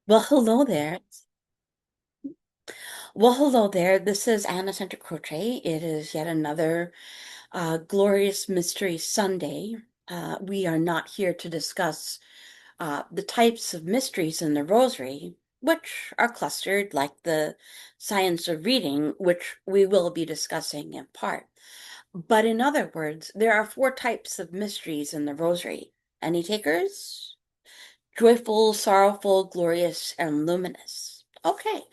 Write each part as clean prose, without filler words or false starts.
Well, hello there. Well, hello there. This is Anna Santacroce. It is yet another glorious mystery Sunday. We are not here to discuss the types of mysteries in the Rosary, which are clustered like the science of reading, which we will be discussing in part. But in other words, there are four types of mysteries in the Rosary. Any takers? Joyful, sorrowful, glorious, and luminous. Okay,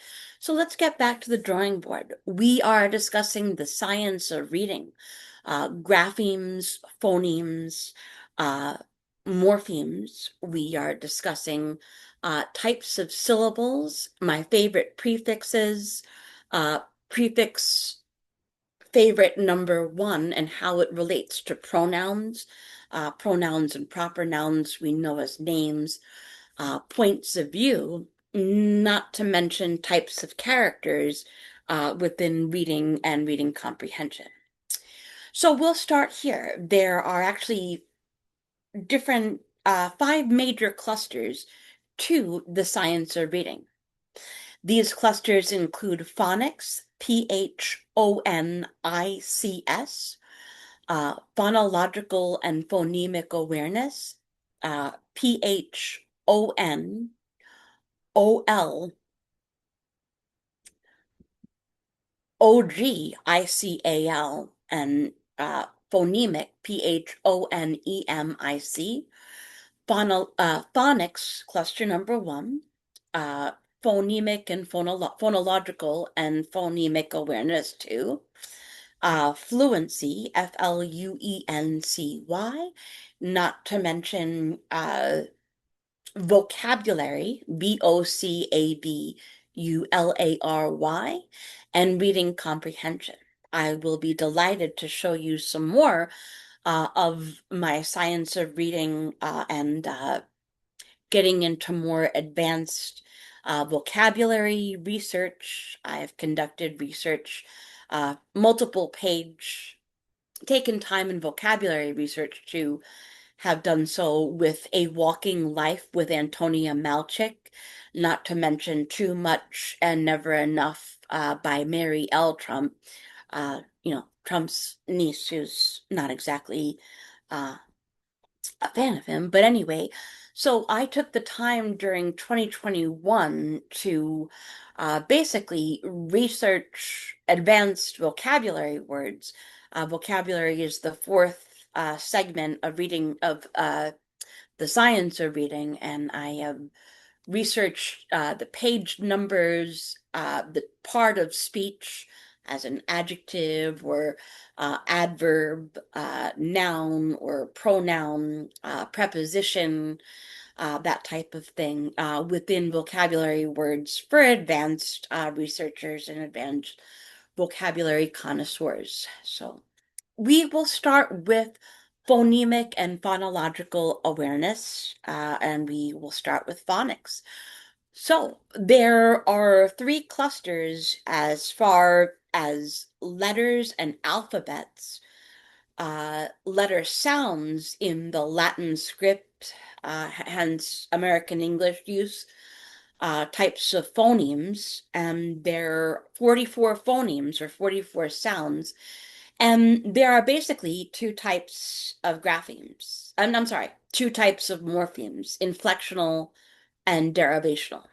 so let's get back to the drawing board. We are discussing the science of reading, graphemes, phonemes, uh, morphemes. We are discussing types of syllables, my favorite prefixes, uh, prefix favorite number one, and how it relates to pronouns. Pronouns and proper nouns we know as names, points of view, not to mention types of characters within reading and reading comprehension. So we'll start here. There are actually different five major clusters to the science of reading. These clusters include phonics, phonics, phonological and phonemic awareness, phonol, OGICAL, and phonemic, PHONEMIC. Phonics, cluster number one, uh, phonemic and phonological and phonemic awareness two, fluency, FLUENCY, not to mention vocabulary, VOCABULARY, and reading comprehension. I will be delighted to show you some more of my science of reading and getting into more advanced vocabulary research. I've conducted research, multiple page, taken time in vocabulary research to have done so with A Walking Life with Antonia Malchik, not to mention Too Much and Never Enough by Mary L. Trump, Trump's niece, who's not exactly uh, a fan of him. But anyway, so I took the time during 2021 to basically research advanced vocabulary words. Vocabulary is the fourth segment of reading of the science of reading, and I have researched the page numbers, the part of speech as an adjective or adverb, noun or pronoun, preposition, that type of thing within vocabulary words for advanced researchers and advanced vocabulary connoisseurs. So we will start with phonemic and phonological awareness, and we will start with phonics. So there are three clusters as far as letters and alphabets. Letter sounds in the Latin script, hence American English use, types of phonemes, and there are 44 phonemes or 44 sounds, and there are basically two types of graphemes. I'm sorry, two types of morphemes, inflectional and derivational.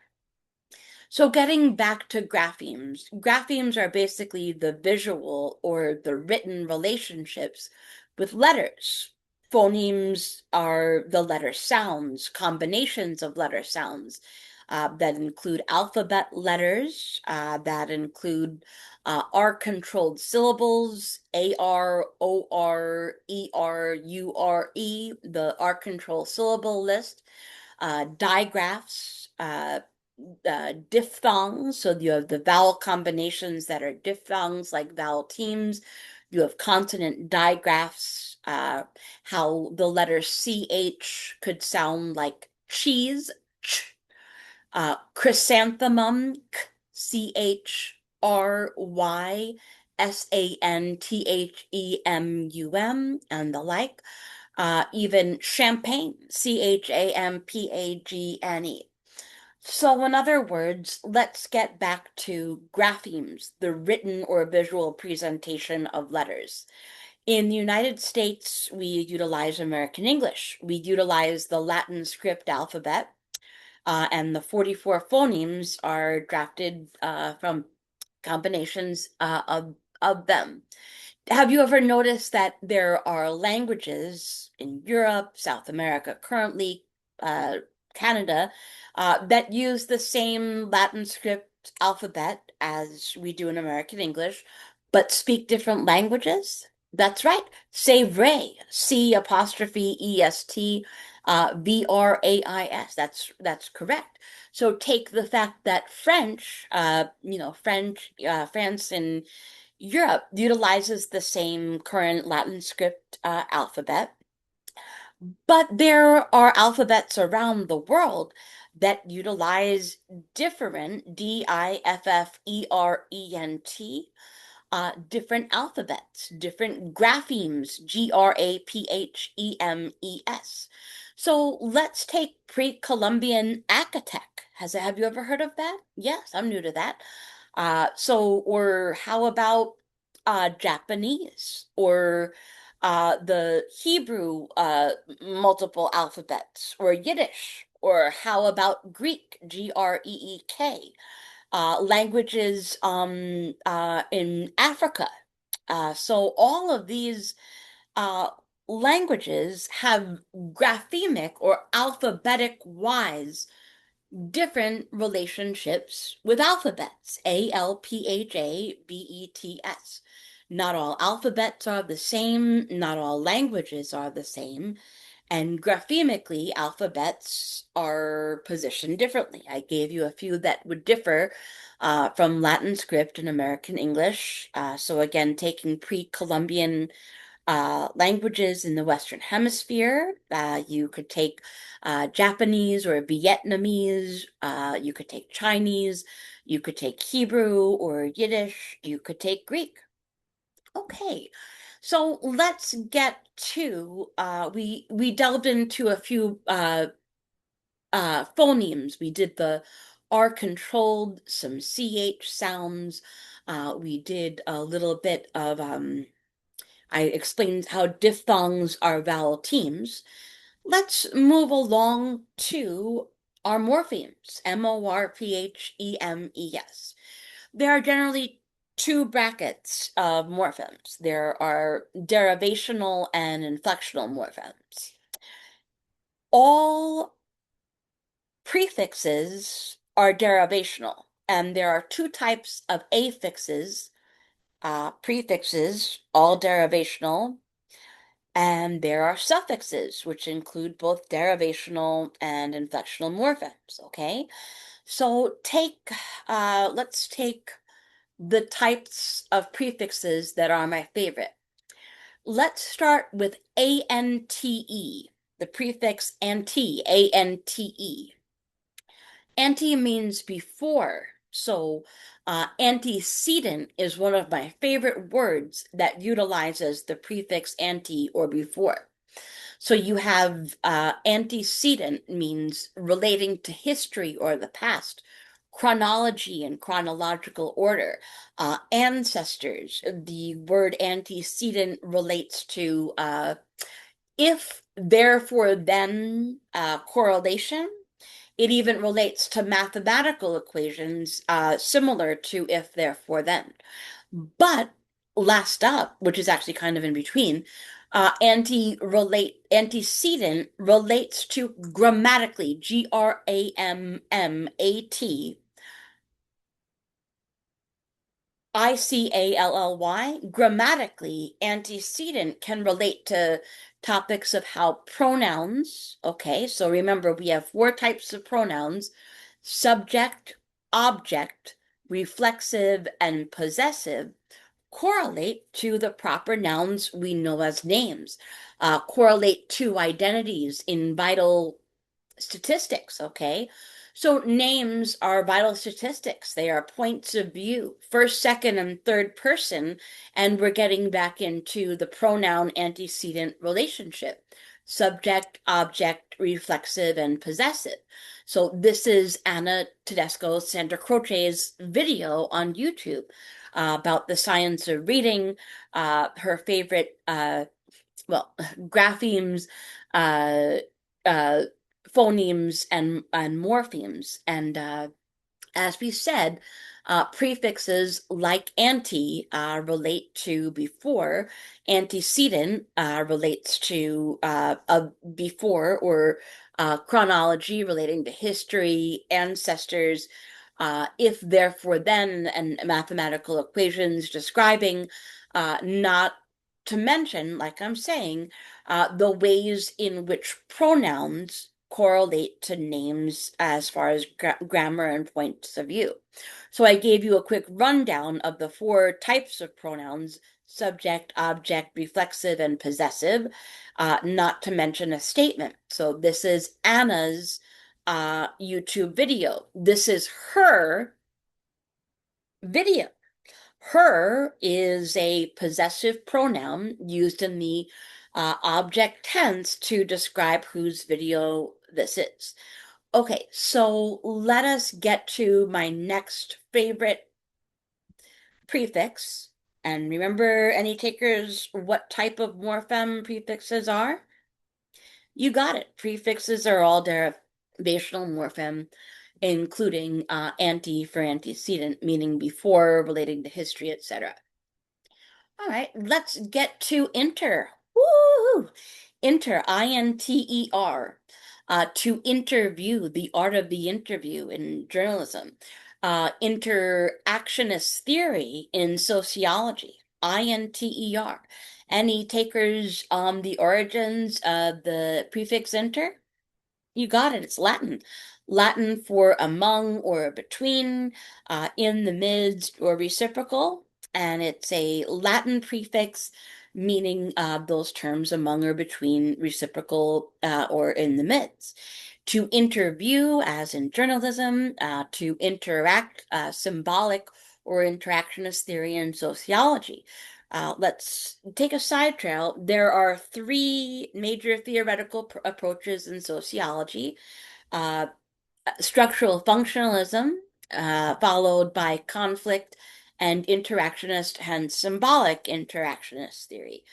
So getting back to graphemes, graphemes are basically the visual or the written relationships with letters. Phonemes are the letter sounds, combinations of letter sounds that include alphabet letters, that include R-controlled syllables, A-R, O-R, E-R, U-R-E, the R-controlled syllable list, digraphs, diphthongs. So you have the vowel combinations that are diphthongs, like vowel teams. You have consonant digraphs, how the letter CH could sound like cheese, ch, chrysanthemum, CHRYSANTHEMUM, and the like. Even champagne, CHAMPAGNE. So, in other words, let's get back to graphemes, the written or visual presentation of letters. In the United States, we utilize American English. We utilize the Latin script alphabet, and the 44 phonemes are drafted from combinations of them. Have you ever noticed that there are languages in Europe, South America, currently uh, Canada, that use the same Latin script alphabet as we do in American English, but speak different languages? That's right. Say Vrais, C apostrophe EST, VRAIS. That's correct. So take the fact that French, France and Europe utilizes the same current Latin script alphabet, but there are alphabets around the world that utilize different different different alphabets, different graphemes, graphemes. So let's take pre-Columbian Acatec. Have you ever heard of that? Yes, I'm new to that. Or how about Japanese or the Hebrew multiple alphabets or Yiddish? Or how about Greek, Greek? Languages in Africa. So all of these uh, languages have graphemic or alphabetic wise different relationships with alphabets. Alphabets. Not all alphabets are the same, not all languages are the same, and graphemically, alphabets are positioned differently. I gave you a few that would differ from Latin script and American English. So again, taking pre-Columbian languages in the Western Hemisphere. You could take Japanese or Vietnamese. You could take Chinese. You could take Hebrew or Yiddish. You could take Greek. Okay, so let's get to we delved into a few phonemes. We did the R controlled, some CH sounds. We did a little bit of I explained how diphthongs are vowel teams. Let's move along to our morphemes, Morphemes. There are generally two brackets of morphemes. There are derivational and inflectional morphemes. All prefixes are derivational, and there are two types of affixes, prefixes, all derivational, and there are suffixes, which include both derivational and inflectional morphemes, okay? So let's take the types of prefixes that are my favorite. Let's start with ante, the prefix ante. Ante means before. So, antecedent is one of my favorite words that utilizes the prefix ante or before. So you have antecedent means relating to history or the past, chronology and chronological order, ancestors. The word antecedent relates to if, therefore, then correlation. It even relates to mathematical equations similar to if, therefore, then. But last up, which is actually kind of in between, antecedent relates to grammatically, grammatically, grammatically, antecedent can relate to topics of how pronouns, okay, so remember we have four types of pronouns: subject, object, reflexive, and possessive, correlate to the proper nouns we know as names, correlate to identities in vital statistics, okay? So names are vital statistics. They are points of view, first, second, and third person, and we're getting back into the pronoun antecedent relationship. subject, object, reflexive, and possessive. So this is Anna Tedesco Santacroce's video on YouTube about the science of reading, her favorite, well, graphemes, uh, uh, phonemes, and morphemes. And as we said, prefixes like anti relate to before. Antecedent relates to before, or chronology relating to history, ancestors. If, therefore, then, and mathematical equations describing, not to mention, like I'm saying, the ways in which pronouns correlate to names as far as grammar and points of view. So I gave you a quick rundown of the four types of pronouns: subject, object, reflexive, and possessive, not to mention a statement. So this is Anna's YouTube video. This is her video. Her is a possessive pronoun used in the object tense to describe whose video this is. Okay, so let us get to my next favorite prefix. And remember, any takers, what type of morpheme prefixes are? You got it. Prefixes are all derivational morpheme, including anti for antecedent, meaning before, relating to history, etc. All right, let's get to inter. Woo! Inter, I-N-T-E-R, to interview, the art of the interview in journalism. Interactionist theory in sociology, I-N-T-E-R. Any takers on the origins of the prefix inter? You got it. It's Latin. Latin for among or between, in the midst, or reciprocal. And it's a Latin prefix meaning those terms among or between, reciprocal, or in the midst. To interview, as in journalism, to interact, symbolic or interactionist theory in sociology. Let's take a side trail. There are three major theoretical approaches in sociology: uh, structural functionalism, followed by conflict and interactionist, hence symbolic interactionist theory.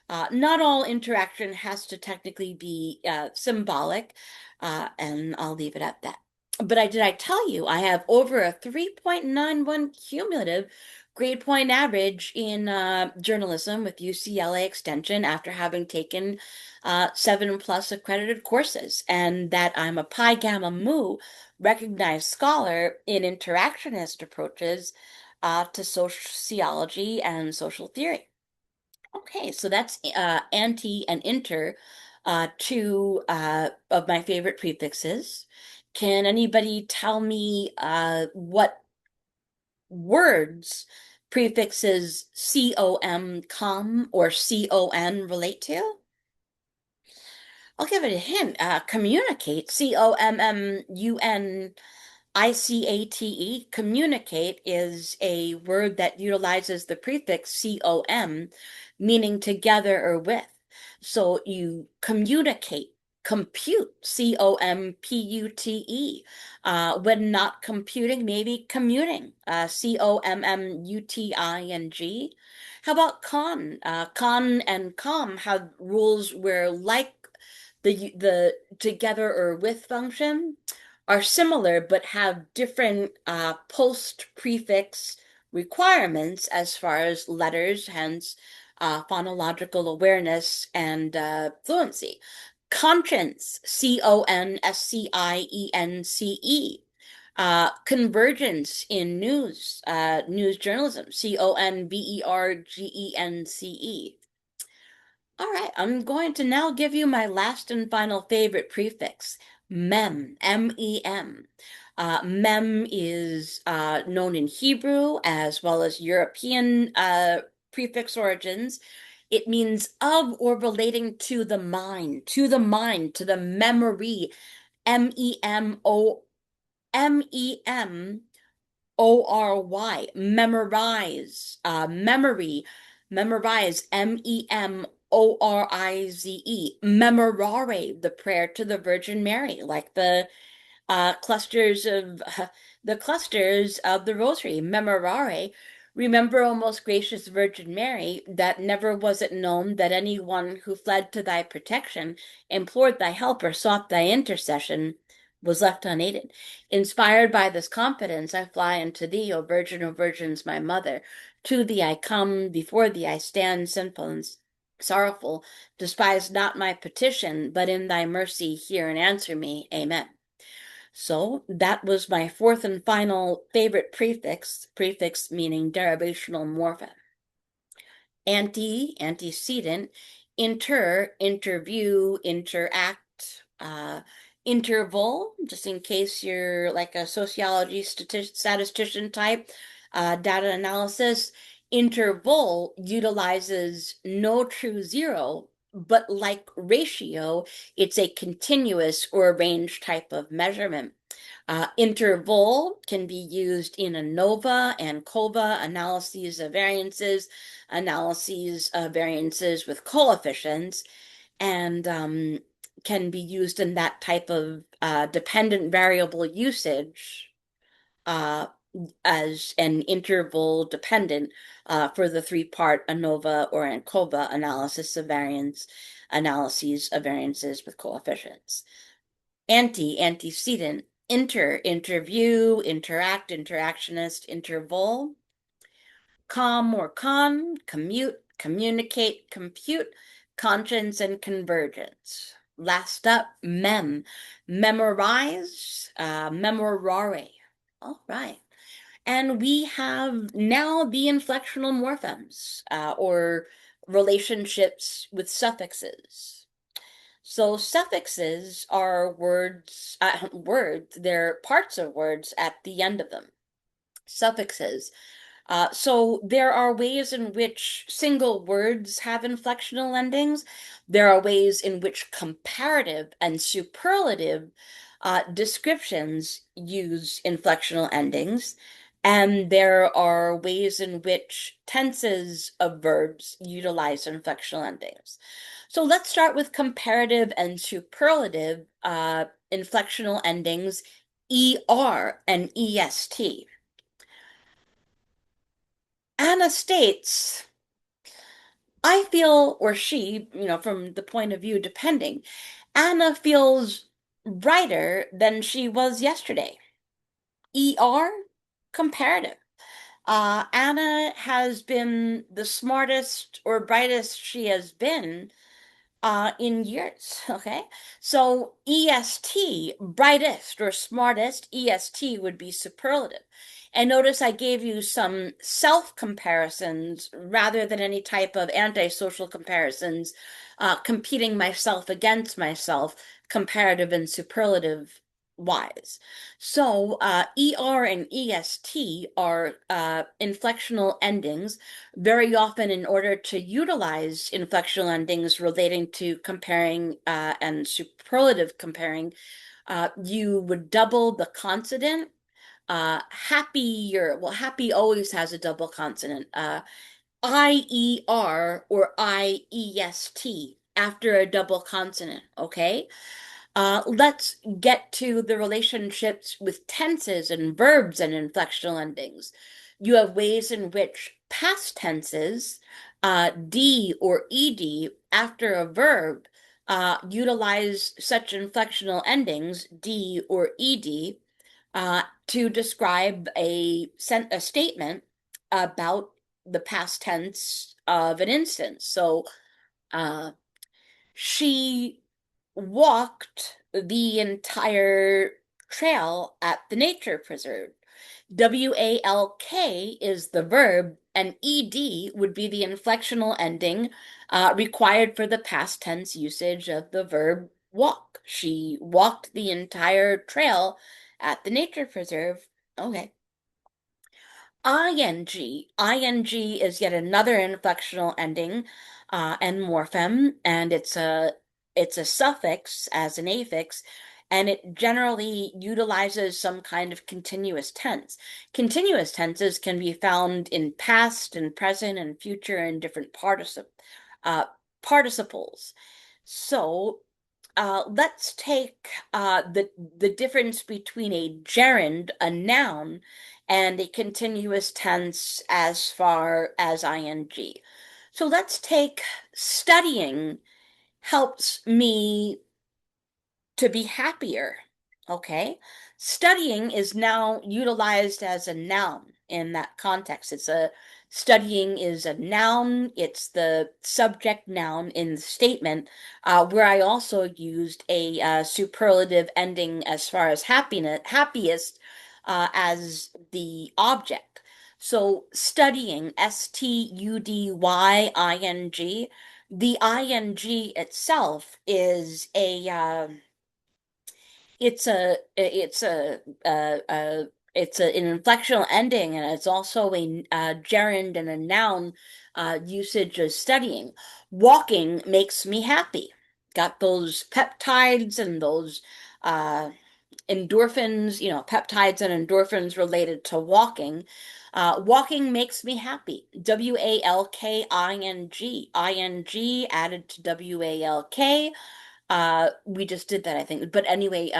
Not all interaction has to technically be symbolic, and I'll leave it at that. But did I tell you I have over a 3.91 cumulative grade point average in journalism with UCLA Extension after having taken 7+ accredited courses, and that I'm a Pi Gamma Mu recognized scholar in interactionist approaches to sociology and social theory. Okay, so that's anti and inter, two of my favorite prefixes. Can anybody tell me what words prefixes com or con relate to? I'll give it a hint. Communicate, COMMUNICATE. Communicate is a word that utilizes the prefix com, meaning together or with. So you communicate, compute, COMPUTE. When not computing, maybe commuting, COMMUTING. How about con? Con and com have rules where, like the together or with function, are similar but have different post prefix requirements as far as letters, hence phonological awareness and fluency. Conscience, CONSCIENCE. Convergence in news journalism, CONVERGENCE. All right, I'm going to now give you my last and final favorite prefix, mem, M-E-M. Mem is known in Hebrew as well as European prefix origins. It means of or relating to the mind, to the memory, M-E-M-O, M-E-M-O-R-Y, memorize, memory, memorize, Orize, memorare, the prayer to the Virgin Mary, like clusters of the clusters of the Rosary, memorare. Remember, O most gracious Virgin Mary, that never was it known that anyone who fled to thy protection, implored thy help, or sought thy intercession, was left unaided. Inspired by this confidence, I fly unto thee, O Virgin, O Virgins, my mother. To thee I come, before thee I stand, sinful and sorrowful. Despise not my petition, but in thy mercy hear and answer me. Amen. So that was my fourth and final favorite prefix meaning derivational morpheme. Antecedent, interview, interact, interval, just in case you're like a sociology statistician type, data analysis. Interval utilizes no true zero, but like ratio, it's a continuous or range type of measurement. Interval can be used in ANOVA and COVA, analyses of variances, analyses of variances with coefficients, and can be used in that type of dependent variable usage uh, as an interval dependent for the three-part ANOVA or ANCOVA analysis of variance, analyses of variances with coefficients. Antecedent, interview, interact, interactionist, interval. Or commute, communicate, compute, conscience, and convergence. Last up, memorize, memorare. All right. And we have now the inflectional morphemes, or relationships with suffixes. So suffixes are words, they're parts of words at the end of them. Suffixes. So there are ways in which single words have inflectional endings. There are ways in which comparative and superlative descriptions use inflectional endings. And there are ways in which tenses of verbs utilize inflectional endings. So let's start with comparative and superlative inflectional endings, ER and EST. Anna states, I feel, or she, from the point of view depending, Anna feels brighter than she was yesterday. ER, comparative. Anna has been the smartest or brightest she has been in years. Okay. So EST, brightest or smartest, EST would be superlative. And notice I gave you some self comparisons rather than any type of antisocial comparisons, competing myself against myself, comparative and superlative wise. So ER and EST are inflectional endings, very often in order to utilize inflectional endings relating to comparing and superlative comparing, you would double the consonant. Happy always has a double consonant. IER or IEST after a double consonant, okay? Let's get to the relationships with tenses and verbs and inflectional endings. You have ways in which past tenses, D or ED, after a verb, utilize such inflectional endings, D or ED, to describe a statement about the past tense of an instance. So, she walked the entire trail at the nature preserve. WALK is the verb, and ED would be the inflectional ending required for the past tense usage of the verb walk. She walked the entire trail at the nature preserve. Okay. ing is yet another inflectional ending and morpheme, and it's a suffix as an affix, and it generally utilizes some kind of continuous tense. Continuous tenses can be found in past and present and future and different participles. participles. So let's take the difference between a gerund, a noun, and a continuous tense as far as ing. So let's take studying helps me to be happier. Okay. Studying is now utilized as a noun in that context. Studying is a noun. It's the subject noun in the statement, where I also used a superlative ending as far as happiest, as the object. So studying, studying, the ing itself is an inflectional ending, and it's also a gerund and a noun usage of studying. Walking makes me happy. Got those peptides and those uh, endorphins, peptides and endorphins related to walking. Walking makes me happy. Walking, ing added to walk. We just did that, I think. But anyway,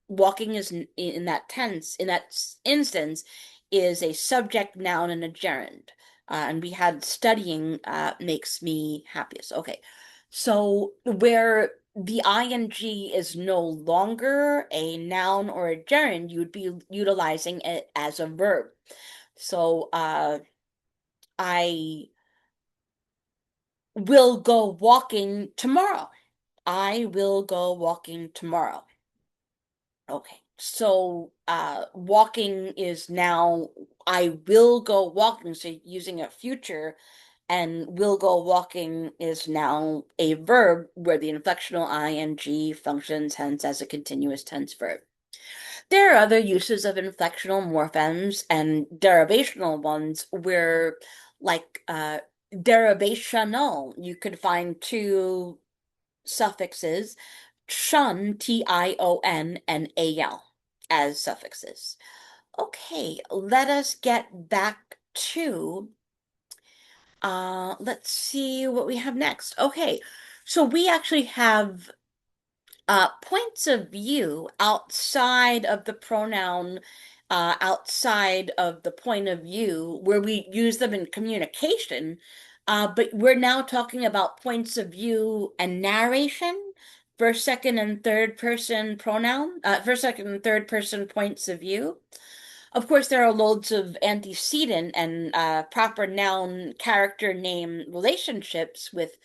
walking is in that tense, in that instance, is a subject, noun, and a gerund. And we had studying makes me happiest. Okay. So where the ing is no longer a noun or a gerund, you would be utilizing it as a verb. So I will go walking tomorrow. I will go walking tomorrow. Okay. So walking is now I will go walking, so using a future, and will go walking is now a verb where the inflectional ing functions hence as a continuous tense verb. There are other uses of inflectional morphemes and derivational ones where, like derivational, you could find two suffixes, shun, tion, and al as suffixes. Okay, let us get back to, let's see what we have next. Okay, so we actually have points of view outside of the pronoun, outside of the point of view, where we use them in communication. But we're now talking about points of view and narration, first, second, and third person pronoun, first, second, and third person points of view. Of course, there are loads of antecedent and proper noun character name relationships with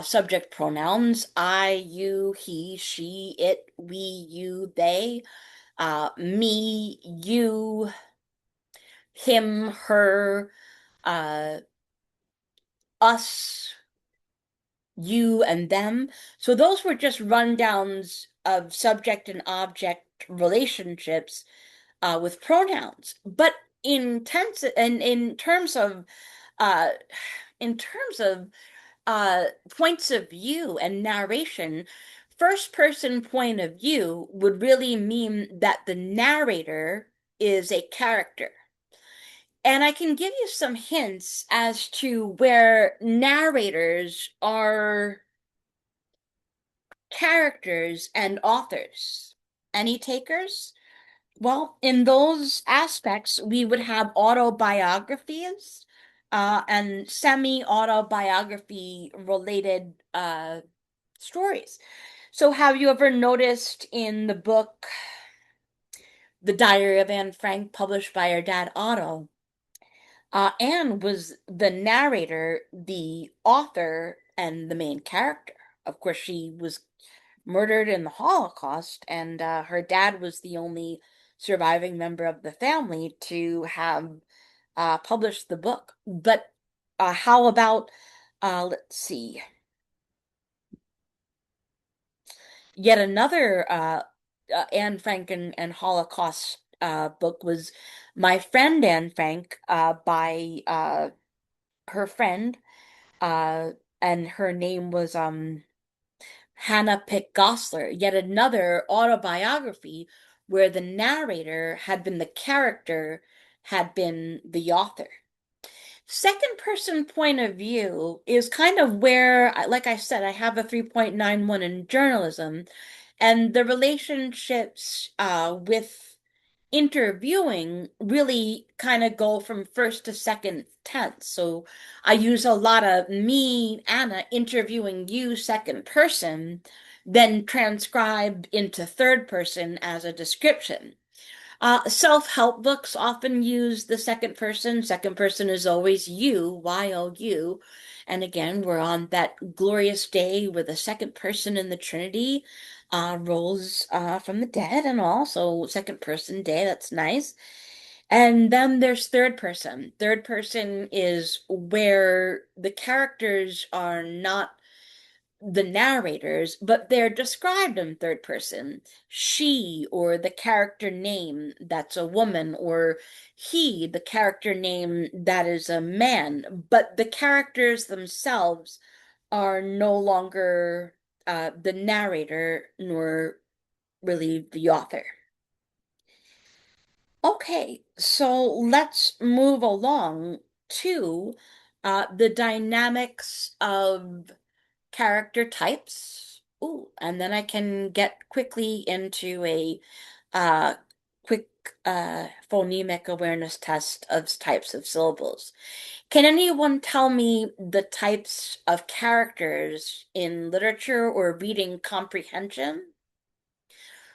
subject pronouns: I, you, he, she, it, we, you, they, me, you, him, her, uh, us, you, and them. So those were just rundowns of subject and object relationships with pronouns. But in terms of uh, in terms of points of view and narration, first person point of view would really mean that the narrator is a character. And I can give you some hints as to where narrators are characters and authors. Any takers? Well, in those aspects, we would have autobiographies and semi-autobiography related stories. So, have you ever noticed in the book The Diary of Anne Frank, published by her dad Otto, Anne was the narrator, the author, and the main character. Of course, she was murdered in the Holocaust, and her dad was the only surviving member of the family to have published the book. But how about, let's see, yet another Anne Frank and Holocaust book was My Friend Anne Frank, by her friend, uh, and her name was Hannah Pitt Gosler, yet another autobiography where the narrator had been the character, had been the author. Second person point of view is kind of where, like I said, I have a 3.91 in journalism, and the relationships with interviewing really kind of go from first to second tense. So I use a lot of me, Anna, interviewing you second person, then transcribed into third person as a description. Self-help books often use the second person. Second person is always you, Y-O-U. And again, we're on that glorious day where the second person in the Trinity rose from the dead and all. So second person day, that's nice. And then there's third person. Third person is where the characters are not the narrators, but they're described in third person. She, or the character name, that's a woman, or he, the character name, that is a man. But the characters themselves are no longer the narrator, nor really the author. Okay, so let's move along to the dynamics of character types. Ooh, and then I can get quickly into a uh, quick phonemic awareness test of types of syllables. Can anyone tell me the types of characters in literature or reading comprehension?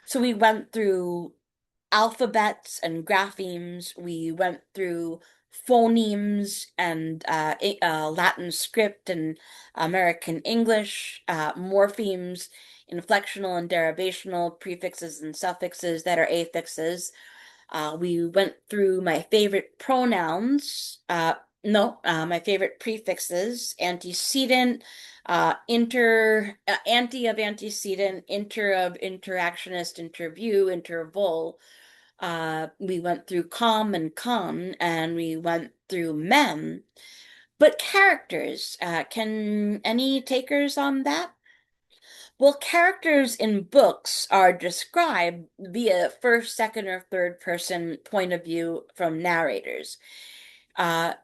So we went through alphabets and graphemes. We went through phonemes and Latin script and American English, morphemes, inflectional and derivational prefixes and suffixes that are affixes. We went through my favorite pronouns. No, my favorite prefixes, antecedent, anti of antecedent, inter of interactionist, interview, interval. We went through com and con, and we went through mem. But characters, can any takers on that? Well, characters in books are described via first, second, or third person point of view from narrators. Uh,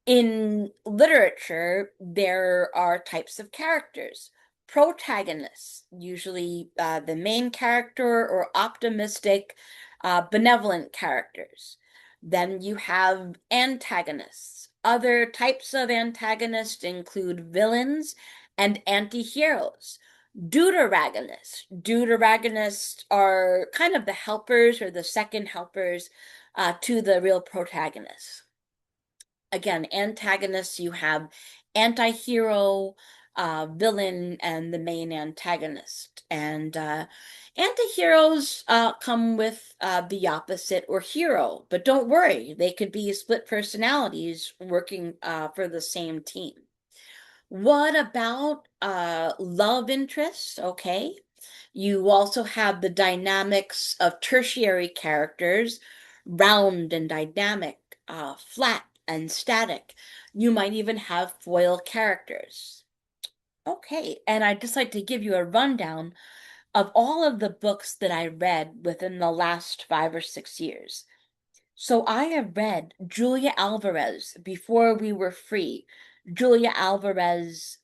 in literature, there are types of characters. Protagonists, usually the main character or optimistic, benevolent characters. Then you have antagonists. Other types of antagonists include villains and anti-heroes. Deuteragonists. Deuteragonists are kind of the helpers or the second helpers to the real protagonists. Again, antagonists, you have anti-hero, villain, and the main antagonist. And anti-heroes come with the opposite or hero, but don't worry, they could be split personalities working for the same team. What about love interests? Okay. You also have the dynamics of tertiary characters, round and dynamic, flat and static. You might even have foil characters. Okay, and I'd just like to give you a rundown of all of the books that I read within the last 5 or 6 years. So I have read Julia Alvarez, Before We Were Free, Julia Alvarez,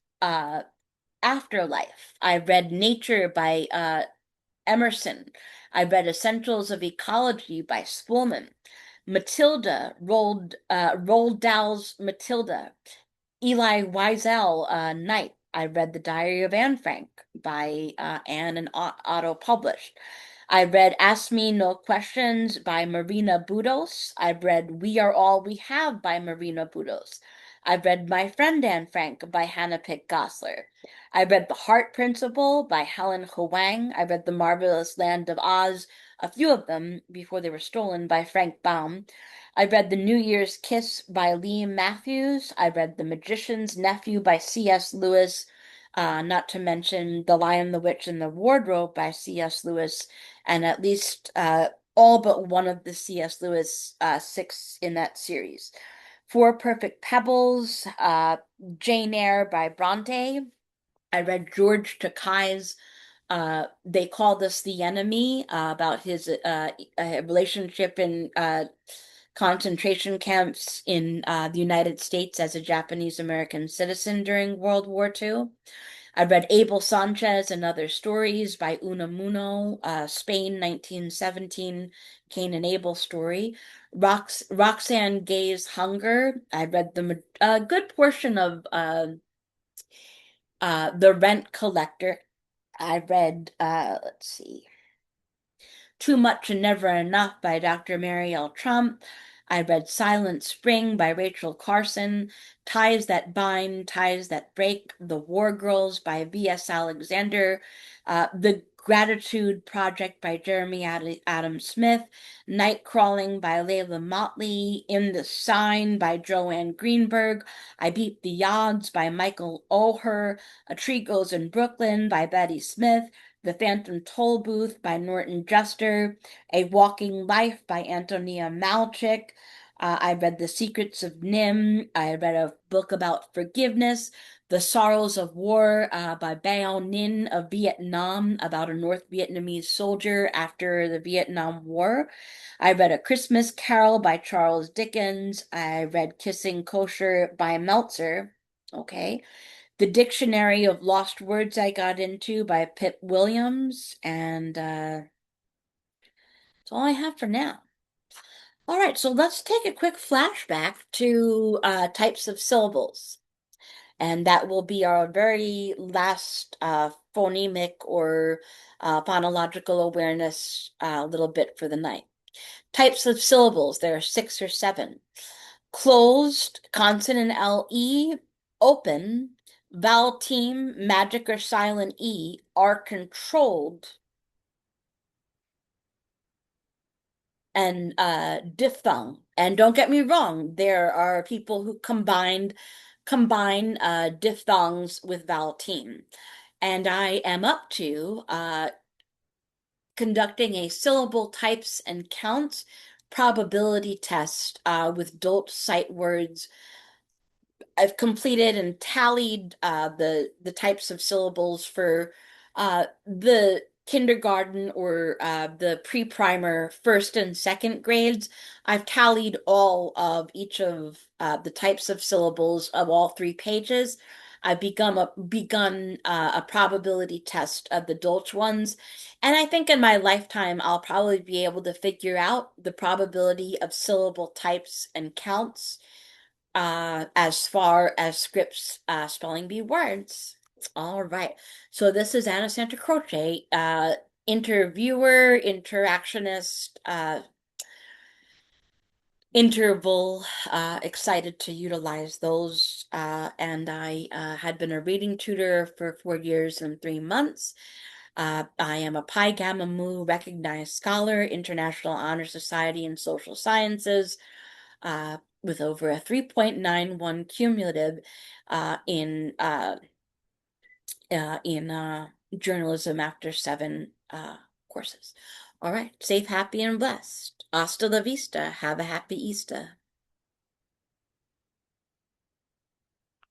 Afterlife. I read Nature by Emerson. I read Essentials of Ecology by Spulman. Matilda, Roald Dahl's Matilda. Eli Wiesel, Night. I read The Diary of Anne Frank by Anne and Otto published. I read Ask Me No Questions by Marina Budos. I've read We Are All We Have by Marina Budos. I've read My Friend Anne Frank by Hannah Pick Gossler. I read The Heart Principle by Helen Hoang. I read The Marvelous Land of Oz, a few of them before they were stolen, by Frank Baum. I read The New Year's Kiss by Liam Matthews. I read The Magician's Nephew by C.S. Lewis, not to mention The Lion, the Witch, and the Wardrobe by C.S. Lewis, and at least all but one of the C.S. Lewis six in that series. Four Perfect Pebbles, Jane Eyre by Bronte. I read George Takei's They Called Us the Enemy, about his relationship in concentration camps in the United States as a Japanese American citizen during World War II. I read Abel Sanchez and Other Stories by Unamuno, Spain, 1917, Cain and Abel story. Roxane Gay's Hunger. I read a good portion of The Rent Collector. I read, let's see, Too Much and Never Enough by Dr. Mary L. Trump. I read Silent Spring by Rachel Carson, Ties That Bind, Ties That Break, The War Girls by V.S. Alexander, The Gratitude Project by Jeremy Adam Smith, Night Crawling by Layla Motley, In the Sign by Joanne Greenberg, I Beat the Odds by Michael Oher, A Tree Goes in Brooklyn by Betty Smith, The Phantom Toll Booth by Norton Juster, A Walking Life by Antonia Malchik. I read The Secrets of Nim. I read a book about forgiveness, The Sorrows of War by Bao Ninh of Vietnam, about a North Vietnamese soldier after the Vietnam War. I read A Christmas Carol by Charles Dickens. I read Kissing Kosher by Meltzer. Okay. The Dictionary of Lost Words I got into by Pip Williams, and that's all I have for now. All right, so let's take a quick flashback to types of syllables. And that will be our very last phonemic or phonological awareness little bit for the night. Types of syllables, there are 6 or 7. Closed, consonant LE, open, vowel team, magic or silent E are controlled, and diphthong. And don't get me wrong, there are people who combine diphthongs with vowel team. And I am up to conducting a syllable types and counts probability test with Dolt sight words. I've completed and tallied the types of syllables for the kindergarten or the pre-primer first and second grades. I've tallied all of each of the types of syllables of all 3 pages. I've begun a probability test of the Dolch ones, and I think in my lifetime I'll probably be able to figure out the probability of syllable types and counts as far as scripts spelling bee words. All right. So this is Anna Santacroce, interviewer, interactionist, interval, excited to utilize those. And I had been a reading tutor for 4 years and 3 months. I am a Pi Gamma Mu recognized scholar, International Honor Society in Social Sciences, with over a 3.91 cumulative in journalism after 7 courses. All right, safe, happy, and blessed. Hasta la vista. Have a happy Easter.